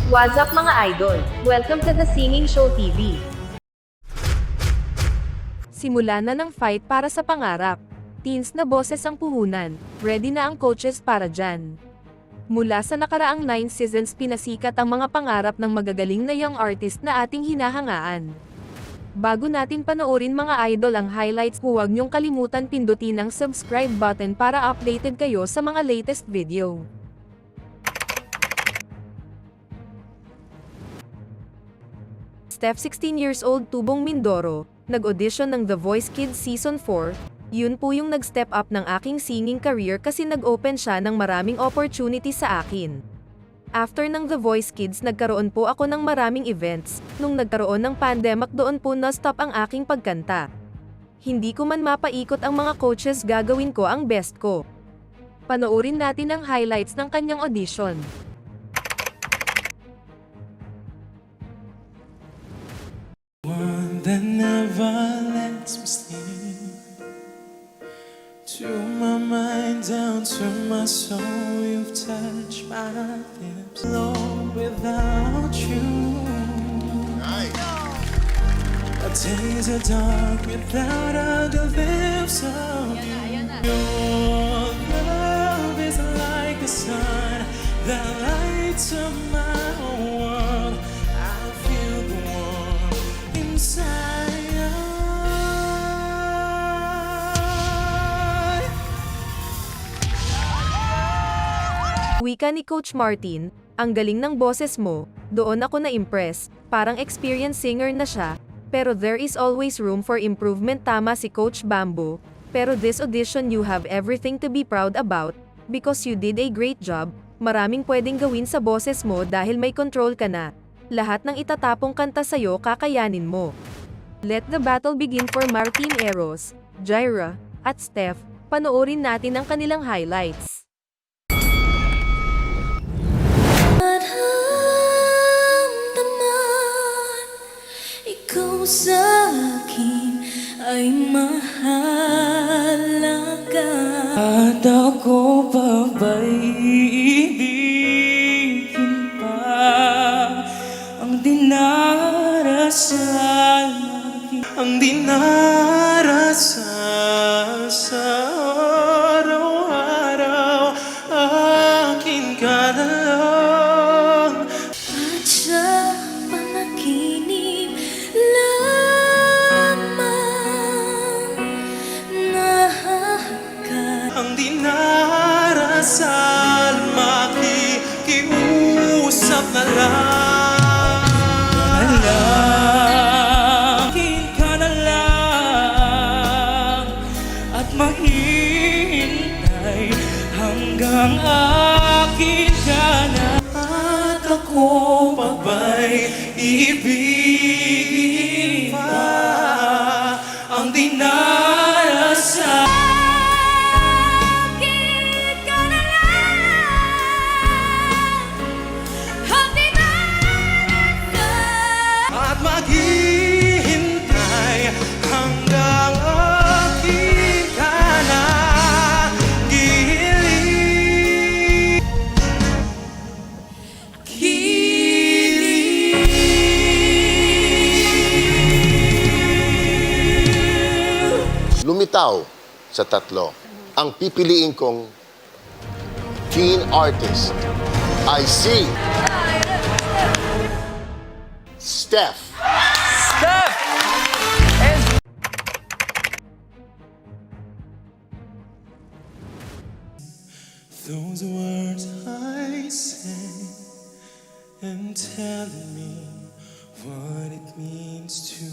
What's up mga idol? Welcome to the Singing Show TV. Simula na ng fight para sa pangarap. Teens na boses ang puhunan, ready na ang coaches para dyan. Mula sa nakaraang 9 seasons pinasikat ang mga pangarap ng magagaling na young artist na ating hinahangaan. Bago natin panoorin mga idol ang highlights, huwag niyong kalimutan pindutin ang subscribe button para updated kayo sa mga latest video. Steph 16 years old Tubong Mindoro, nag-audition ng The Voice Kids Season 4, yun po yung nag-step up ng aking singing career kasi nag-open siya ng maraming opportunity sa akin. After ng The Voice Kids nagkaroon po ako ng maraming events, nung nagkaroon ng pandemic doon po na-stop ang aking pagkanta. Hindi ko man mapaikot ang mga coaches, gagawin ko ang best ko. Panoorin natin ang highlights ng kanyang audition. One that never lets me sleep. To my mind, down to my soul, you've touched my lips. Alone without you. A days are dark without a glimpse of you. Your love is like the sun that lights up my whole world. I feel the warmth inside. Wika ni Coach Martin, ang galing ng boses mo, doon ako na-impress, parang experienced singer na siya, pero there is always room for improvement, tama si Coach Bamboo, pero this audition you have everything to be proud about, because you did a great job, maraming pwedeng gawin sa boses mo dahil may control ka na, lahat ng itatapong kanta sa'yo kakayanin mo. Let the battle begin for Martin Eros, Jaira, at Steph, panoorin natin ang kanilang highlights. Ikaw sa akin ay mahalaga, At ako pa ba'y iibigin pa? Ang dinarasal sa araw-araw, akin ka na lang. at sa panaginip lamang nahahanggan. Ang dinarasal, makikiusap na lang. Akin ka na lang at mahintay hanggang akin ka na. At ako pa ba'y ibigin pa? Ang dinarasal. Akin ka na lang, at dinarasal. At maghihintay hanggang akin ka na giling. Lumitaw sa tatlo. Ang pipiliin kong teen artist ay si Steph. Those words I say and telling me what it means to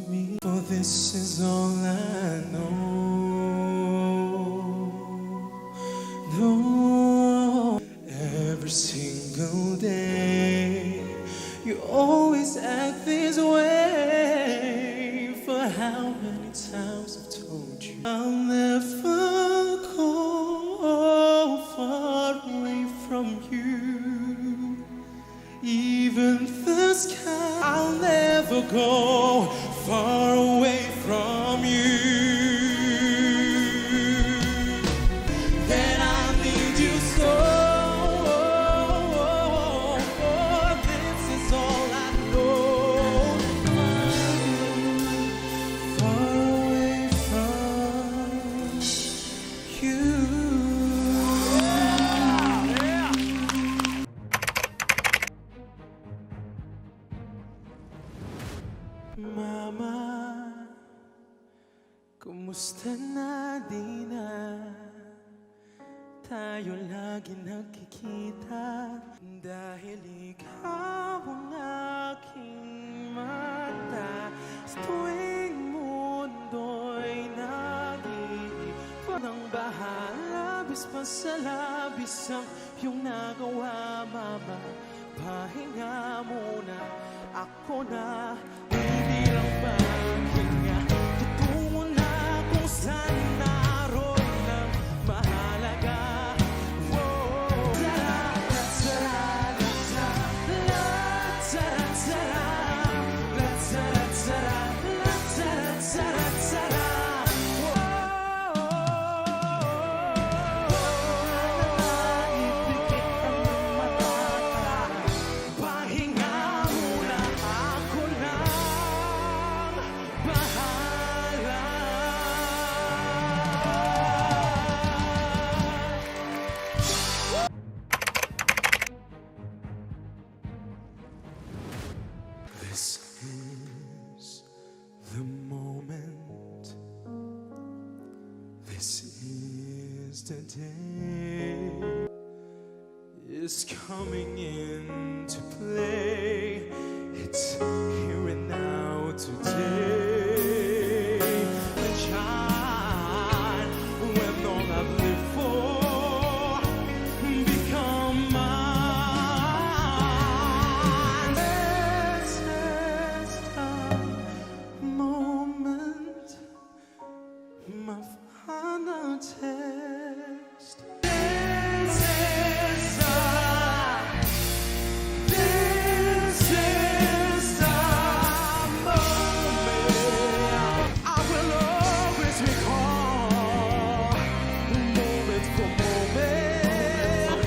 me. For this is all I know. No, every single day you always act this way. For how many times I've told you I'll never go far away from you. Even the sky, I'll never go far away from you. Then I need you so. tayo lagi nagkikita dahil ikaw ang aking mata sa tuwing mundo'y nag-iiba ng bahala bis pa sa labis ang iyong nagawa, mama. Pahinga muna, ako na bibilang pahinga. Tutungo na kung saan naroon ang mahalaga. This is the moment. This is the day. Is coming into play. It's here and now today. The child when all I've lived for become mine. This is the moment, my final test. This is the moment I will always recall, moment for moment.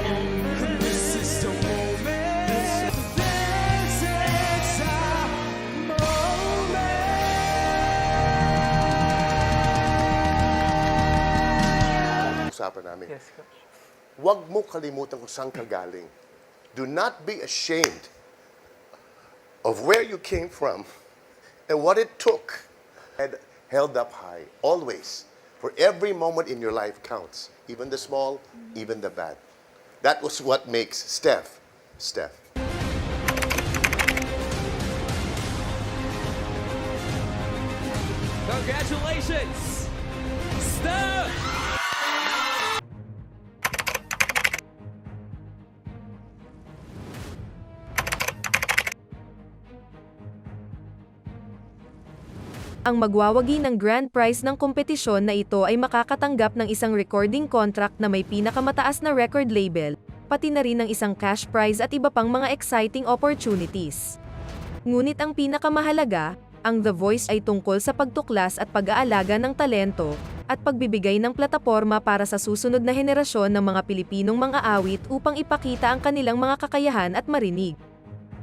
This is the moment. This is the moment. Usapan namin. Yes, Coach. Huwag mo kalimutan kung saan ka galing. Do not be ashamed of where you came from and what it took. Head held up high, always. For every moment in your life counts. Even the small, even the bad. That was what makes Steph, Steph. Congratulations, Steph! Ang magwawagi ng grand prize ng kompetisyon na ito ay makakatanggap ng isang recording contract na may pinakamataas na record label, pati na rin ng isang cash prize at iba pang mga exciting opportunities. Ngunit ang pinakamahalaga, ang The Voice ay tungkol sa pagtuklas at pag-aalaga ng talento, at pagbibigay ng plataporma para sa susunod na henerasyon ng mga Pilipinong mga awit upang ipakita ang kanilang mga kakayahan at marinig.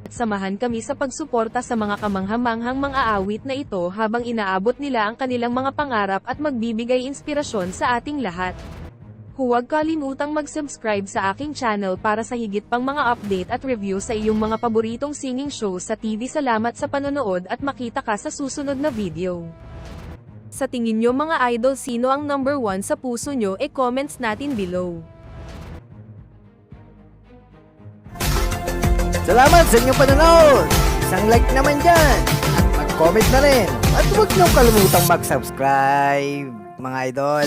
Samahan kami sa pagsuporta sa mga kamanghamanghang mga awit na ito habang inaabot nila ang kanilang mga pangarap at magbibigay inspirasyon sa ating lahat. Huwag kalimutang mag-subscribe sa aking channel para sa higit pang mga update at review sa iyong mga paboritong singing show sa TV. Salamat sa panonood at makita ka sa susunod na video. Sa tingin nyo mga idol, sino ang number 1 sa puso nyo? E-comments natin below. Salamat sa inyong panonood! Isang like naman dyan! At mag-comment na rin! At huwag niyong kalimutang mag-subscribe, mga idol!